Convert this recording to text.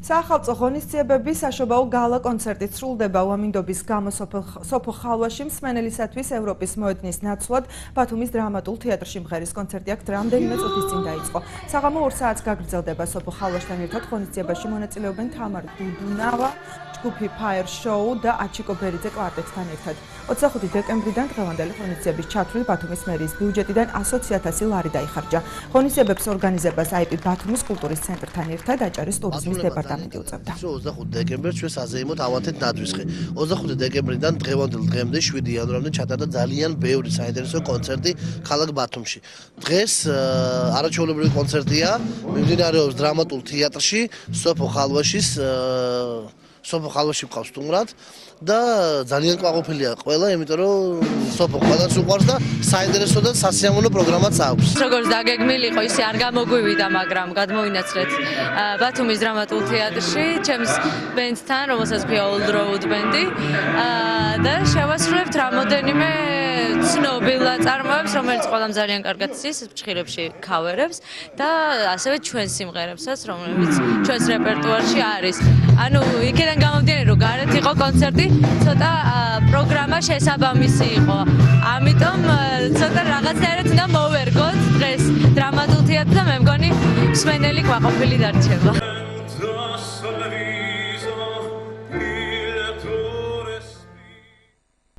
Სახალხო ღონისძიებების საშობაო გალა კონცერტი სრულდება უამინდობის გამო სოფო ხალვაში მსმენელისათვის ევროპის მოედნის ნაცვლად ბათუმის დრამატულ თეატრში მღერის კონცერტი აქ რამდენიმე წუთის წინ დაიწყო. საღამო 2 საათს გაგრძელდება სოფო ხალვაშთან ერთად ღონისძიებაში მონაწილეობენ თამარ დუდუნავა, ჯგუფი Fire Show და აჩიკო ბერიძე კვარტეტთან ერთად. 25 დეკემბრიდან დღევანდელი ღონისძიების ჩათვლით ბათუმის მერიის ბიუჯეტიდან 120.000 ლარი დაიხარჯა. ღონისძიებების ორგანიზებას IP ბათუმის კულტურის ცენტრთან ერთად აჭარის ტურიზმის დეპარტამენტი უწევდა. 25 დეკემბერს ჩვენ საზეიმოდ ავანთეთ დადვისხე. 25 დეკემბრიდან დღევანდელ დღემდე 7 იანვრამდე ჩატარდა ძალიან ბევრი საინტერესო კონცერტი ქალაქ ბათუმში. დღეს არაჩვეულებრივი კონცერტია მიმდინარეობს დრამატულ თეატრში სოფო ხალვაში მყავს სტუმრად და ძალიან ყვაყოფილია ყველა, იმიტომ რომ სოფო ყველას უყვარს და საინტერესო და სასიამოვნო პროგრამაც აქვს. როგორც დაგეგმილი იყო, ისე არ გამოგვივიდა, მაგრამ გადმოვინაცვლეთ ბათუმის დრამატულ თეატრში, ჩემს ბენდთან, რომელსაც ქვია Old Road ბენდი და შევასრულებთ რამოდენიმე ცნობილ ნაწარმოებს, რომელიც ყველამ ძალიან კარგად იცის, ფრჩხილებში ქავერებს და ასევე ჩვენ სიმღერებსაც, რომლებიც ჩვენს რეპერტუარში არის. ანუ იქიდან გამომდინარე, რომ გარეთ იყო კონცერტი, ცოტა პროგრამა შესაბამისი იყო. ამიტომ ცოტა რაღაცნაირად უნდა მოვერგოთ დღეს დრამატულ თეატრს და მე მგონი მსმენელი კმაყოფილი დარჩება.